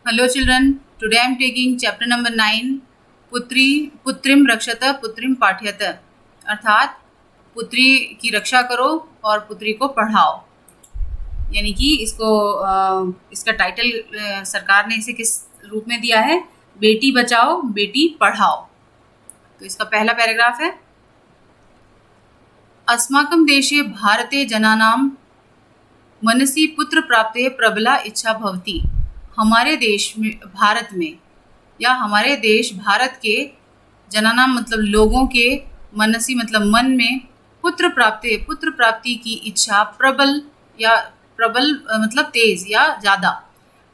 Hello children, today I am taking chapter number 9 पुत्रीम रक्षत पुत्रीम पाठ्यत अर्थात पुत्री की रक्षा करो और पुत्री को पढ़ाओ। यानी कि इसका टाइटल सरकार ने इसे किस रूप में दिया है, बेटी बचाओ बेटी पढ़ाओ। तो इसका पहला पैराग्राफ है, अस्माकं देशे भारते जनानां मनसि पुत्र प्राप्तेः प्रबला इच्छा भवति। हमारे देश में, भारत में या हमारे देश भारत के जनानां मतलब लोगों के, मनसी मतलब मन में, पुत्र प्राप्ति की इच्छा प्रबल मतलब तेज या ज़्यादा,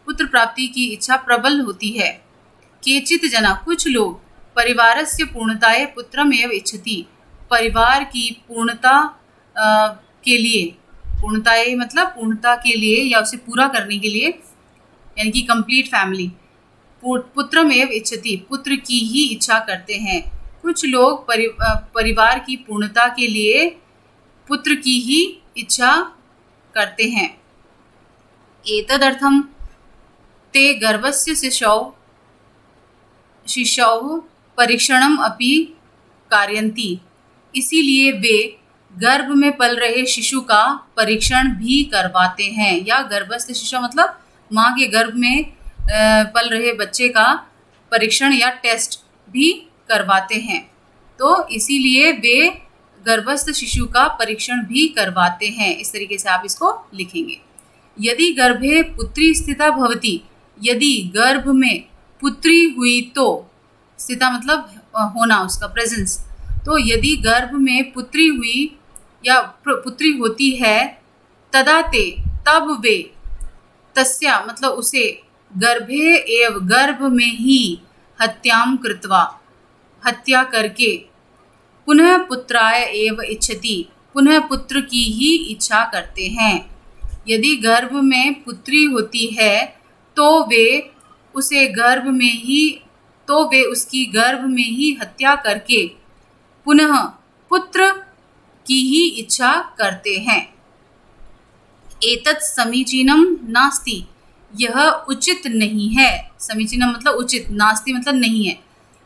पुत्र प्राप्ति की इच्छा प्रबल होती है। केचित् जना कुछ लोग परिवारस्य पूर्णताय पुत्रमेव इच्छति, परिवार की पूर्णता के लिए, पूर्णताय मतलब पूर्णता के लिए या उसे पूरा करने के लिए, यानी कि कंप्लीट फैमिली, पुत्रमेव इच्छति पुत्र की ही इच्छा करते हैं। कुछ लोग परिवार की पूर्णता के लिए पुत्र की ही इच्छा करते हैं। एतदर्थं ते गर्भस्य शिशौ परीक्षणम अपि कारयन्ति, इसीलिए वे गर्भ में पल रहे शिशु का परीक्षण भी करवाते हैं। या गर्भस्थ शिशु मतलब माँ के गर्भ में पल रहे बच्चे का परीक्षण या टेस्ट भी करवाते हैं। तो इसीलिए वे गर्भस्थ शिशु का परीक्षण भी करवाते हैं। इस तरीके से आप इसको लिखेंगे। यदि गर्भे पुत्री स्थिता भवति, यदि गर्भ में पुत्री हुई तो, स्थिता मतलब होना, उसका प्रेजेंस, तो यदि गर्भ में पुत्री हुई या पुत्री होती है, तदा ते तब वे, तस्या मतलब उसे, गर्भे एव गर्भ में ही, हत्याम कृत्वा हत्या करके, पुनः पुत्राय एव इच्छति पुनः पुत्र की ही इच्छा करते हैं। यदि गर्भ में पुत्री होती है तो वे उसकी गर्भ में ही हत्या करके पुनः पुत्र की ही इच्छा करते हैं। एतत् समीचीनम नास्ति, यह उचित नहीं है। समीचीनम मतलब उचित, नास्ति मतलब नहीं है,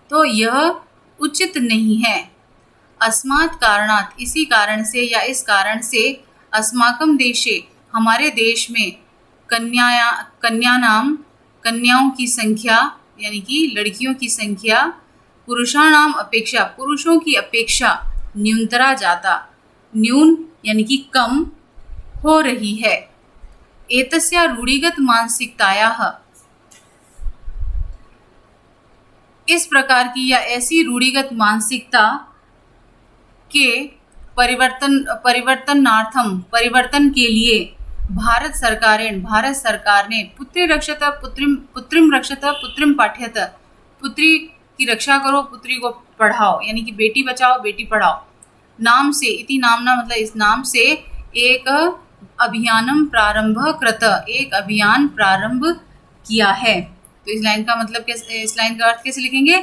तो यह उचित नहीं है। अस्मात् कारणात् इसी कारण से या इस कारण से, अस्माकं देशे हमारे देश में, कन्याओं की संख्या यानी कि लड़कियों की संख्या, पुरुषाणाम अपेक्षा पुरुषों की अपेक्षा, न्यूनतरा जाता, न्यून यानी कि कम हो रही है। एतस्या रूढ़िगत मानसिकतायाः, इस प्रकार की या ऐसी रूढ़िगत मानसिकता के परिवर्तन के लिए भारत सरकार ने पुत्रीम रक्षत पुत्रीम पाठ्यत, पुत्री की रक्षा करो पुत्री को पढ़ाओ, यानी कि बेटी बचाओ बेटी पढ़ाओ, नाम से, इति नामना मतलब इस नाम से, एक अभियानम प्रारंभ कृत, एक अभियान प्रारंभ किया है। तो इस लाइन का मतलब कैसे, इस लाइन का अर्थ कैसे लिखेंगे,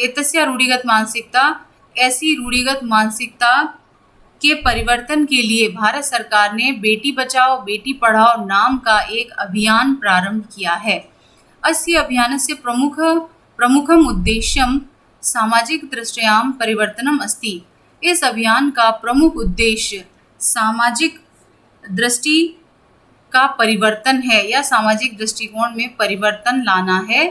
एतस्या रूढ़िगत मानसिकता, ऐसी रूढ़िगत मानसिकता के परिवर्तन के लिए भारत सरकार ने बेटी बचाओ बेटी पढ़ाओ नाम का एक अभियान प्रारंभ किया है। अस्य अभियानस्य प्रमुखम उद्देश्यम सामाजिक दृष्टयां परिवर्तनम अस्ति, इस अभियान का प्रमुख उद्देश्य सामाजिक दृष्टि का परिवर्तन है या सामाजिक दृष्टिकोण में परिवर्तन लाना है।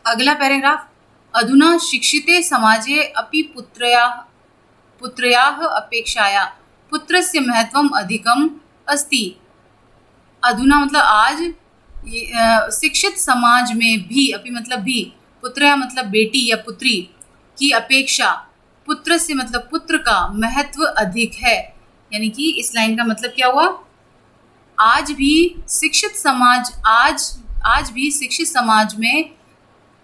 अगला पैराग्राफ, अधुना शिक्षिते समाजे अपि पुत्र्याः अपेक्षाया पुत्रस्य महत्वम अधिकम अस्ति। अधुना मतलब आज, शिक्षित समाज में भी, अपि मतलब भी, पुत्रया मतलब बेटी या पुत्री की अपेक्षा, पुत्र से मतलब पुत्र का महत्व अधिक है। यानी कि इस लाइन का मतलब क्या हुआ, आज भी शिक्षित समाज में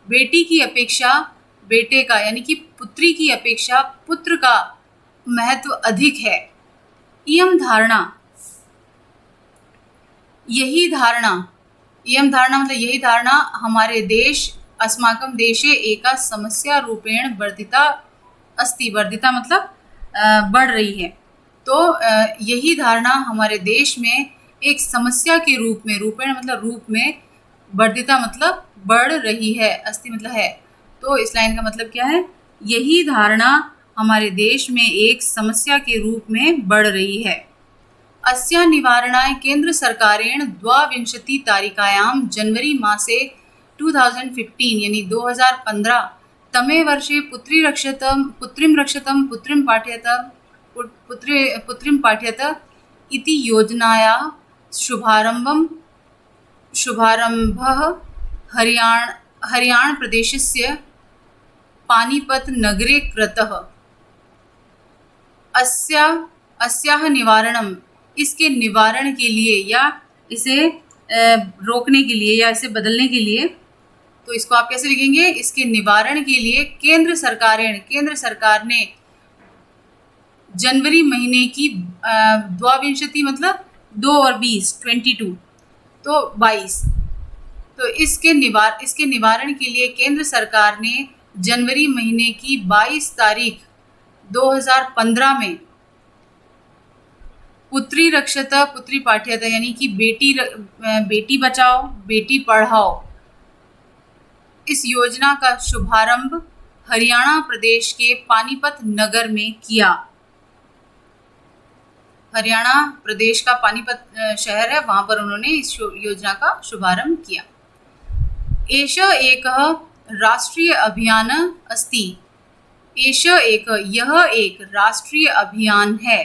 बेटी की अपेक्षा बेटे का, यानी कि पुत्री की अपेक्षा पुत्र का महत्व अधिक है। इयम धारणा मतलब यही धारणा हमारे देश, अस्माकं देशे एका समस्या रूपेण वर्धिता अस्ति, वर्धिता मतलब बढ़ रही है। तो यही धारणा हमारे देश में एक समस्या के रूप में, रूपेण मतलब रूप में, वर्धिता मतलब बढ़ रही है, अस्ति मतलब है। तो इस लाइन का मतलब क्या है? यही धारणा हमारे देश में एक समस्या के रूप में बढ़ रही है। अस्या निवारणाय केंद्र सर्वकारेण 22 जनवरी मासे 2015 यानी 2015 तमे वर्षे पुत्रीं पाठयत इति योजनाया शुभारम्भः हरियाणा प्रदेशस्य पानीपत नगरे कृतः। अस्याः निवारणम, इसके निवारण के लिए या इसे रोकने के लिए या इसे बदलने के लिए, तो इसको आप कैसे लिखेंगे? इसके निवारण के लिए केंद्र सरकार ने जनवरी महीने की 22 मतलब 2 और 20 22 तो 22, तो इसके निवारण के लिए केंद्र सरकार ने जनवरी महीने की 22 तारीख 2015 में पुत्री पाठ्यता यानी कि बेटी बचाओ बेटी पढ़ाओ इस योजना का शुभारंभ हरियाणा प्रदेश के पानीपत नगर में किया। हरियाणा प्रदेश का पानीपत शहर है, वहां पर उन्होंने इस योजना का शुभारंभ किया। एषः एकः राष्ट्रीय अभियान अस्ति। यह एक राष्ट्रीय अभियान है।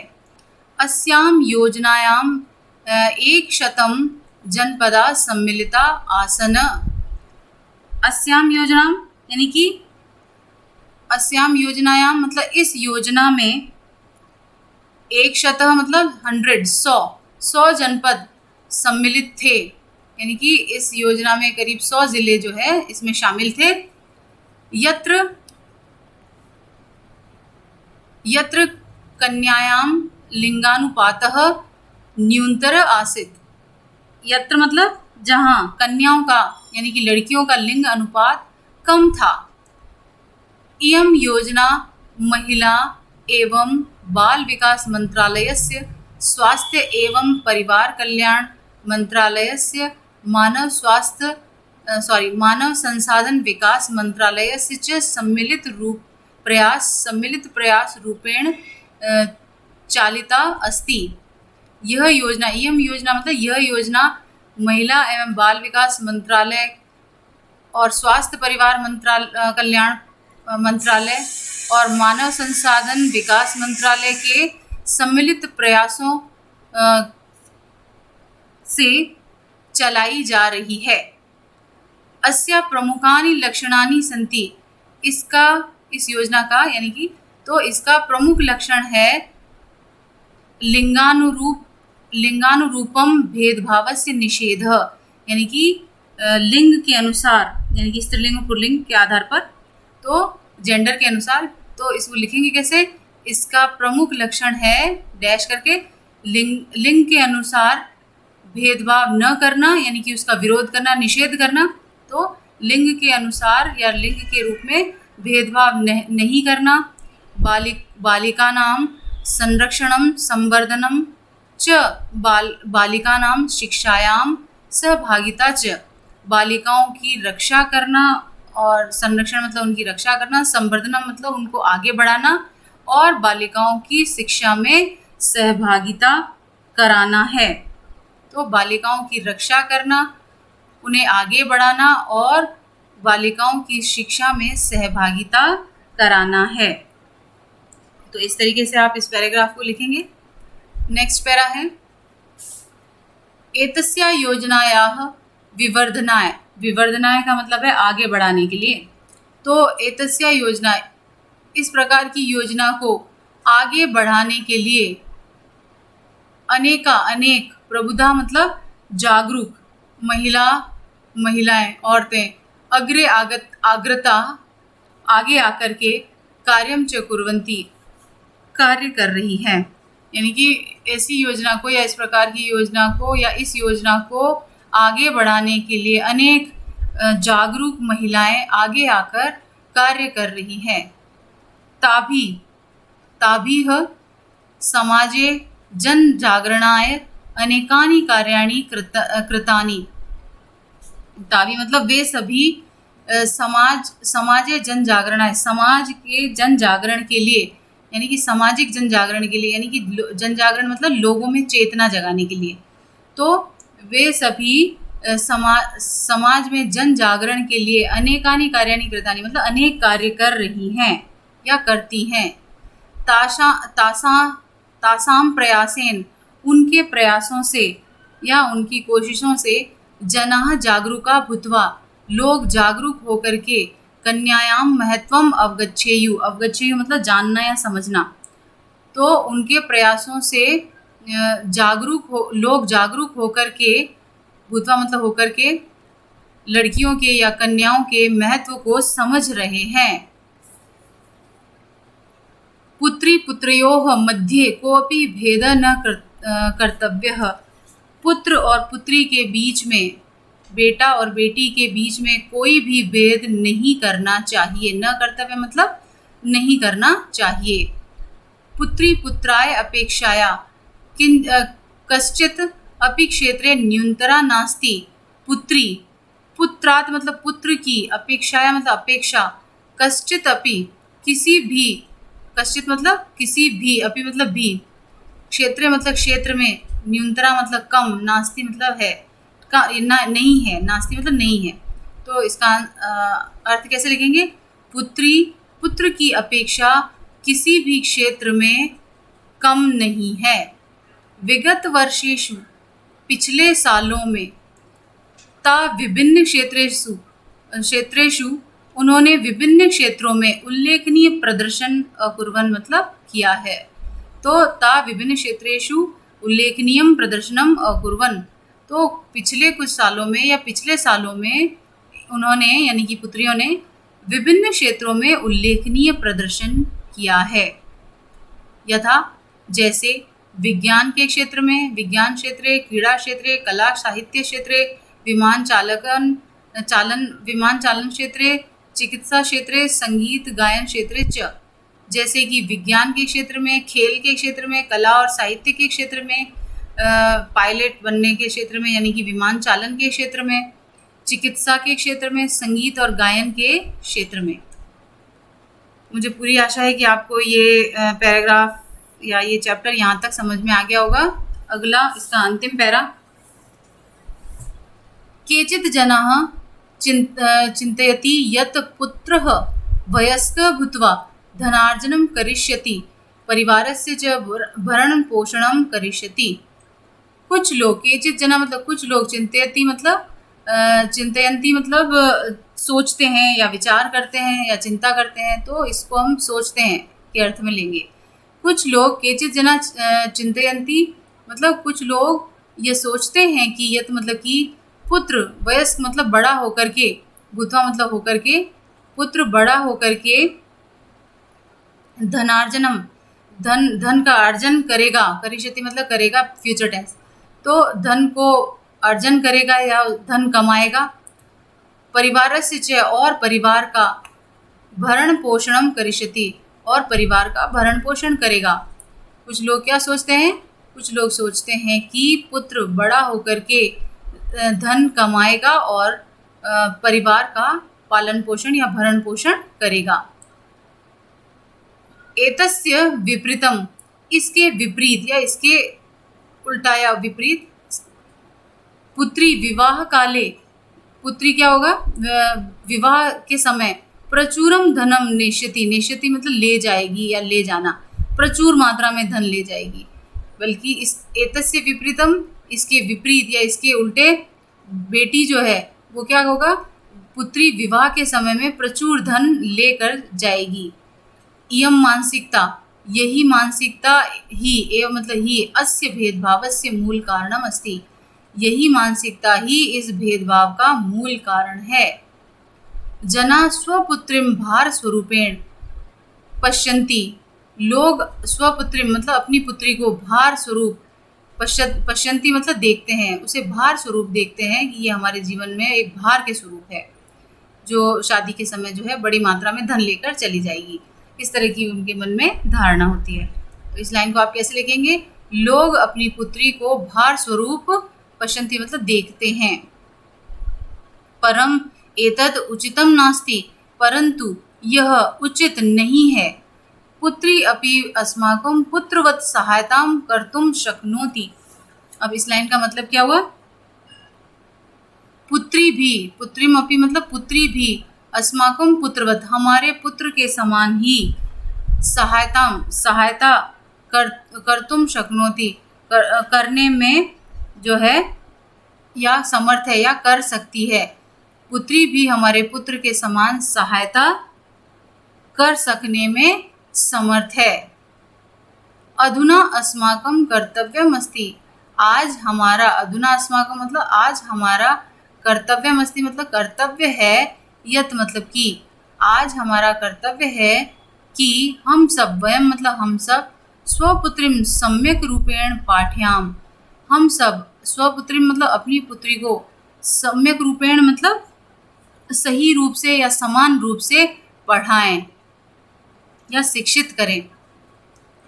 अस्यां योजनायां 100 जनपदा सम्मिलिता आसन। अस्यां योजनां यानी कि अस्यां योजनायां मतलब इस योजना में 100 मतलब 100 जनपद सम्मिलित थे, यानी कि इस योजना में करीब 100 जिले जो है इसमें शामिल थे। यत्र कन्यायां लिंगानुपातः न्यूनतर आसीत्। यत्र मतलब जहाँ कन्याओं का यानी कि लड़कियों का लिंग अनुपात कम था। इयं योजना महिला एवं बाल विकास मंत्रालयस्य स्वास्थ्य एवं परिवार कल्याण मंत्रालयस्य मानव संसाधन विकास मंत्रालयस्य च सम्मिलित प्रयास रूपेण चालिता अस्ति। यह योजना मतलब यह योजना महिला एवं बाल विकास मंत्रालय और स्वास्थ्य परिवार कल्याण मंत्रालय और मानव संसाधन विकास मंत्रालय के सम्मिलित प्रयासों से चलाई जा रही है। अस्या प्रमुखानि लक्षणानि सन्ति। इस योजना का यानी कि तो इसका प्रमुख लक्षण है लिंगानुरूपम भेदभावस्य निषेधः, यानी कि लिंग के अनुसार यानी कि स्त्रीलिंग पुल्लिंग के आधार पर, तो जेंडर के अनुसार। तो इसको लिखेंगे कैसे? इसका प्रमुख लक्षण है डैश करके लिंग के अनुसार भेदभाव न करना, यानी कि उसका विरोध करना, निषेध करना। तो लिंग के अनुसार या लिंग के रूप में भेदभाव नहीं करना। बालिकानां संरक्षणं संवर्धनं च बालिकानां शिक्षायां सहभागिता च। बालिकाओं की रक्षा करना और संरक्षण मतलब उनकी रक्षा करना, संवर्धना मतलब उनको आगे बढ़ाना और बालिकाओं की शिक्षा में सहभागिता कराना है। तो बालिकाओं की रक्षा करना, उन्हें आगे बढ़ाना और बालिकाओं की शिक्षा में सहभागिता कराना है। तो इस तरीके से आप इस पैराग्राफ को लिखेंगे। नेक्स्ट पैरा है एतस्या योजनायाः विवर्धनाय का मतलब है आगे बढ़ाने के लिए। तो एतस्या योजना, इस प्रकार की योजना को आगे बढ़ाने के लिए अनेक प्रबुद्धा मतलब जागरूक महिलाएं औरतें आगे आकर के कार्यम च कुर्वन्ति कार्य कर रही हैं। यानी कि ऐसी योजना को या इस प्रकार की योजना को या इस योजना को आगे बढ़ाने के लिए अनेक जागरूक महिलाएं आगे आकर कार्य कर रही हैं। ताभिः समाजे जन जागरणाय अनेकानि कार्याणि कृतानि। तावि मतलब वे सभी समाजे जन जागरणाय, समाज के जन जागरण के लिए, यानी कि सामाजिक जन जागरण के लिए, यानी कि जन जागरण मतलब लोगों में चेतना जगाने के लिए। तो वे सभी समाज में जन जागरण के लिए अनेकानि कार्याणि कृतानि मतलब अनेक कार्य कर रही हैं या करती हैं। तासाम प्रयासेन उनके प्रयासों से या उनकी कोशिशों से जनाः जागरूका भूत्वा लोग जागरूक होकर के कन्यायाम महत्वम अवगच्छेयु मतलब जानना या समझना। तो उनके प्रयासों से लोग जागरूक होकर के भूतवा मतलब होकर के लड़कियों के या कन्याओं के महत्व को समझ रहे हैं। पुत्री पुत्रयोः मध्ये कोऽपि भेद न कर्तव्यः। पुत्र और पुत्री के बीच में, बेटा और बेटी के बीच में कोई भी भेद नहीं करना चाहिए। न कर्तव्य मतलब नहीं करना चाहिए। पुत्री पुत्राय अपेक्षाया कश्चित् अपि क्षेत्रे न्यूनतरा नास्ति। पुत्री पुत्रात् मतलब पुत्र की, अपेक्षाया मतलब अपेक्षा, कश्चित् अपि किसी भी, कश्चित् मतलब किसी भी, अपि मतलब भी, क्षेत्रे मतलब क्षेत्र में, न्यूनतरा मतलब कम, नास्ति मतलब है नहीं है, नास्ति मतलब नहीं है। तो इसका अर्थ कैसे लिखेंगे? पुत्र की अपेक्षा किसी भी क्षेत्र में कम नहीं है। विगत वर्षेषु पिछले सालों में विभिन्न क्षेत्रेषु उन्होंने विभिन्न क्षेत्रों में उल्लेखनीय प्रदर्शन अकुर्वन् मतलब किया है। तो विभिन्न क्षेत्रेषु उल्लेखनीयम प्रदर्शनम अकुर्वन्, तो पिछले कुछ सालों में या पिछले सालों में उन्होंने यानी कि पुत्रियों ने विभिन्न क्षेत्रों में उल्लेखनीय प्रदर्शन किया है। यथा जैसे विज्ञान के क्षेत्र में, विज्ञान क्षेत्रे, क्रीड़ा क्षेत्रे, कला साहित्य क्षेत्रे, विमान चालन क्षेत्रे, चिकित्सा क्षेत्रे, संगीत गायन क्षेत्रे च। जैसे कि विज्ञान के क्षेत्र में, खेल के क्षेत्र में, कला और साहित्य के क्षेत्र में, पायलट बनने के क्षेत्र में यानी कि विमान चालन के क्षेत्र में, चिकित्सा के क्षेत्र में, संगीत और गायन के क्षेत्र में। मुझे पूरी आशा है कि आपको ये पैराग्राफ या ये चैप्टर यहाँ तक समझ में आ गया होगा। अगला इसका अंतिम पैरा। केचित् जनाः चिन्तयति यत् पुत्रः वयस्कः भूत्वा धनार्जनं करिष्यति, परिवारस्य च भरण पोषणं करिष्यति। कुछ लोग, केचित् जना मतलब कुछ लोग, चिन्तयति मतलब चिन्तयन्ति मतलब सोचते हैं या विचार करते हैं या चिंता करते हैं, तो इसको हम सोचते हैं के अर्थ में लेंगे। कुछ लोग, केचित् जना चिन्तयन्ति मतलब कुछ लोग ये सोचते हैं कि यत् मतलब कि पुत्र, वयस्क मतलब बड़ा होकर के, भूत्वा मतलब होकर के, पुत्र बड़ा होकर के धनार्जनम धन का अर्जन करेगा, करिष्यति मतलब करेगा, फ्यूचर टेंस, तो धन को अर्जन करेगा या धन कमाएगा। परिवारस्य च और परिवार का, भरण पोषणम करिष्यति और परिवार का भरण पोषण करेगा। कुछ लोग क्या सोचते हैं? कुछ लोग सोचते हैं कि पुत्र बड़ा होकर के धन कमाएगा और परिवार का पालन पोषण या भरण पोषण करेगा। एतस्य विपरीतम, इसके विपरीत या इसके उल्टा या विपरीत, पुत्री विवाह काले, पुत्री क्या होगा? विवाह के समय प्रचुरम धनम नेष्यति, नेष्यति मतलब ले जाएगी या ले जाना, प्रचुर मात्रा में धन ले जाएगी। बल्कि इस एतस्य विपरीतम, इसके विपरीत या इसके उल्टे, बेटी जो है वो क्या होगा? पुत्री विवाह के समय में प्रचुर धन लेकर जाएगी। इयं मानसिकता, यही मानसिकता ही, एवं मतलब ही, अस्य भेदभावस्य मूल कारणम अस्ति, यही मानसिकता ही इस भेदभाव का मूल कारण है। जना स्वपुत्रीम भार स्वरूपेण पश्यन्ति, लोग स्वपुत्रीम मतलब अपनी पुत्री को भार स्वरूप, पश्यन्ति मतलब देखते हैं, उसे भार स्वरूप देखते हैं कि ये हमारे जीवन में एक भार के स्वरूप है, जो शादी के समय जो है बड़ी मात्रा में धन लेकर चली जाएगी। इस तरह की उनके मन में धारणा होती है। तो इस लाइन को आप कैसे लिखेंगे? लोग अपनी पुत्री को भार स्वरूप पश्यन्ति मतलब देखते हैं। परम एतद् उचितम नास्ति, परंतु यह उचित नहीं है। पुत्री अपि अस्माकं पुत्रवत् सहायतां कर्तुं शक्नोति। अब इस लाइन का मतलब क्या हुआ? पुत्री भी, पुत्रीम अपि मतलब पुत्री भी, अस्माकं पुत्रवत् हमारे पुत्र के समान ही, सहायता कर्तुम शक्नोति करने में जो है या समर्थ है या कर सकती है। पुत्री भी हमारे पुत्र के समान सहायता कर सकने में समर्थ है। अधुना अस्माकं कर्तव्यमस्ति, आज हमारा, अधुना अस्माकं मतलब आज हमारा, कर्तव्यमस्ति मतलब कर्तव्य है, यत मतलब कि, आज हमारा कर्तव्य है कि हम सब, वयम मतलब हम सब, स्वपुत्रीम सम्यक रूपेण पाठ्याम, हम सब स्वपुत्रीम मतलब अपनी पुत्री को, सम्यक रूपेण मतलब सही रूप से या समान रूप से पढ़ाएं या शिक्षित करें।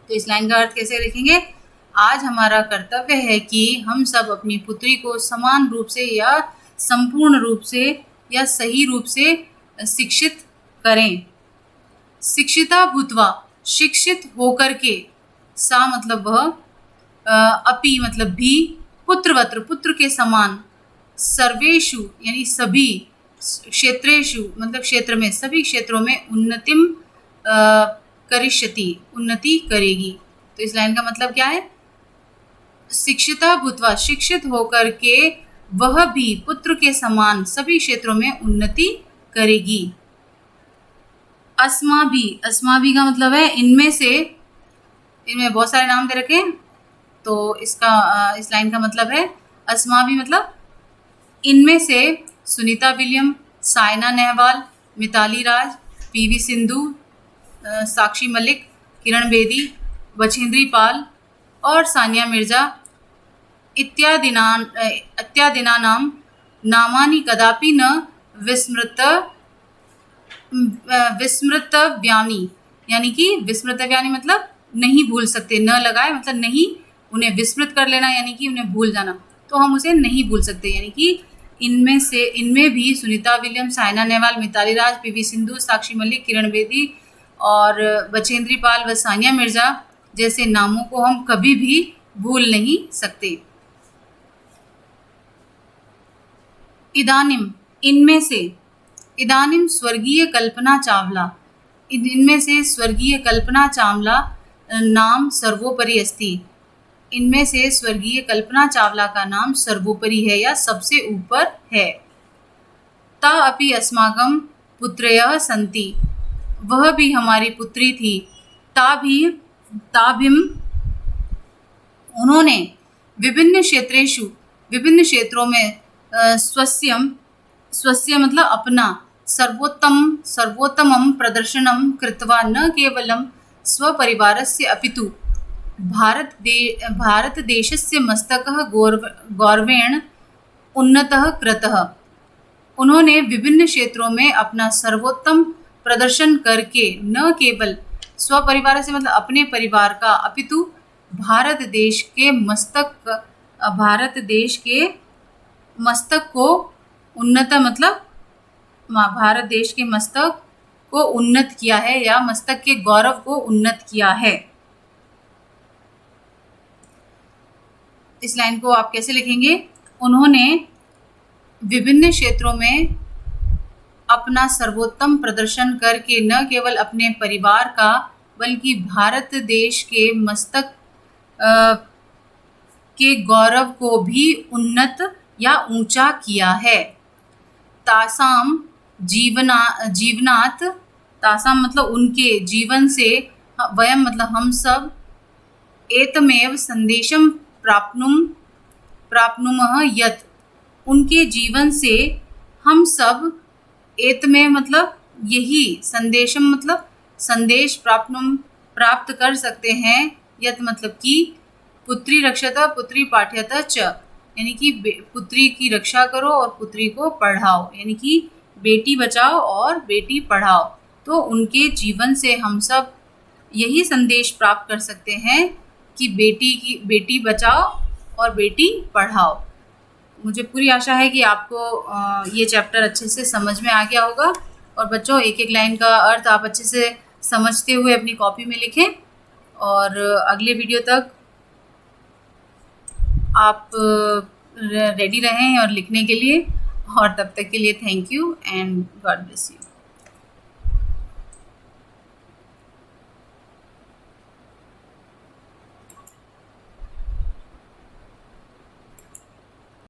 तो इस लाइन का अर्थ कैसे लिखेंगे? आज हमारा कर्तव्य है कि हम सब अपनी पुत्री को समान रूप से या संपूर्ण रूप से या सही रूप से शिक्षित करें। शिक्षिता भूत्वा शिक्षित होकर के, सा मतलब वह, अपि मतलब भी, पुत्रवत्र पुत्र के समान, सर्वेषु यानी सभी, क्षेत्रेषु मतलब क्षेत्र में, सभी क्षेत्रों में, उन्नतिम करिष्यति उन्नति करेगी। तो इस लाइन का मतलब क्या है? शिक्षिता भूत्वा शिक्षित होकर के वह भी पुत्र के समान सभी क्षेत्रों में उन्नति करेगी। अस्माभि का मतलब है इनमें से, इनमें बहुत सारे नाम दे रखे, तो इसका इस लाइन का मतलब है अस्माभि मतलब इनमें से सुनीता विलियम, साइना नेहवाल, मिताली राज, पीवी सिंधु, साक्षी मलिक, किरण बेदी, बछेंद्री पाल और सानिया मिर्जा इत्यादिनां नामानि कदापि न विस्मृतव्यानि, यानी कि विस्मृतव्यानि मतलब नहीं भूल सकते, न लगाए मतलब नहीं, उन्हें विस्मृत कर लेना यानी कि उन्हें भूल जाना, तो हम उसे नहीं भूल सकते। यानी कि इनमें भी सुनीता विलियम, साइना नेहवाल, मिताली राज, पीवी सिंधु, साक्षी मलिक, किरण बेदी और बछेंद्री पाल व सानिया मिर्जा जैसे नामों को हम कभी भी भूल नहीं सकते। इदानीम इनमें से, इदानीम स्वर्गीय कल्पना चावला, इनमें से स्वर्गीय कल्पना चावला नाम सर्वोपरि अस्ति, इनमें से स्वर्गीय कल्पना चावला का नाम सर्वोपरि है या सबसे ऊपर है। ता अपि अस्माकं पुत्रयः सन्ति, वह भी हमारी पुत्री थी। ताभिम उन्होंने विभिन्न क्षेत्रों में स्वस्य मतलब अपना सर्वोत्तमं प्रदर्शनं कृत्वा न केवलं स्वपरिवारस्य अपितु भारतदेशस्य मस्तकः गौरवेण उन्नतः कृतः। उन्होंने विभिन्न क्षेत्रों में अपना सर्वोत्तम प्रदर्शन करके न केवल स्वपरिवार से मतलब अपने परिवार का, अपितु भारत देश के मस्तक को उन्नत मतलब भारत देश के मस्तक को उन्नत किया है या मस्तक के गौरव को उन्नत किया है। इस लाइन को आप कैसे लिखेंगे? उन्होंने विभिन्न क्षेत्रों में अपना सर्वोत्तम प्रदर्शन करके न केवल अपने परिवार का बल्कि भारत देश के मस्तक के गौरव को भी उन्नत या ऊंचा किया है। तासाम जीवनात्, तासाम मतलब उनके जीवन से, वयम मतलब हम सब, एतमेव संदेशम प्राप्नुमः यत्, उनके जीवन से हम सब, एतमेव मतलब यही, संदेशम मतलब संदेश, प्राप्त कर सकते हैं, यत मतलब कि पुत्री रक्षता पुत्री पाठ्यता च, यानी कि पुत्री की रक्षा करो और पुत्री को पढ़ाओ, यानी कि बेटी बचाओ और बेटी पढ़ाओ। तो उनके जीवन से हम सब यही संदेश प्राप्त कर सकते हैं कि बेटी बचाओ और बेटी पढ़ाओ। मुझे पूरी आशा है कि आपको ये चैप्टर अच्छे से समझ में आ गया होगा। और बच्चों, एक एक लाइन का अर्थ आप अच्छे से समझते हुए अपनी कॉपी में लिखें। और अगले वीडियो तक आप रेडी रहें और लिखने के लिए। और तब तक के लिए thank you and God bless you.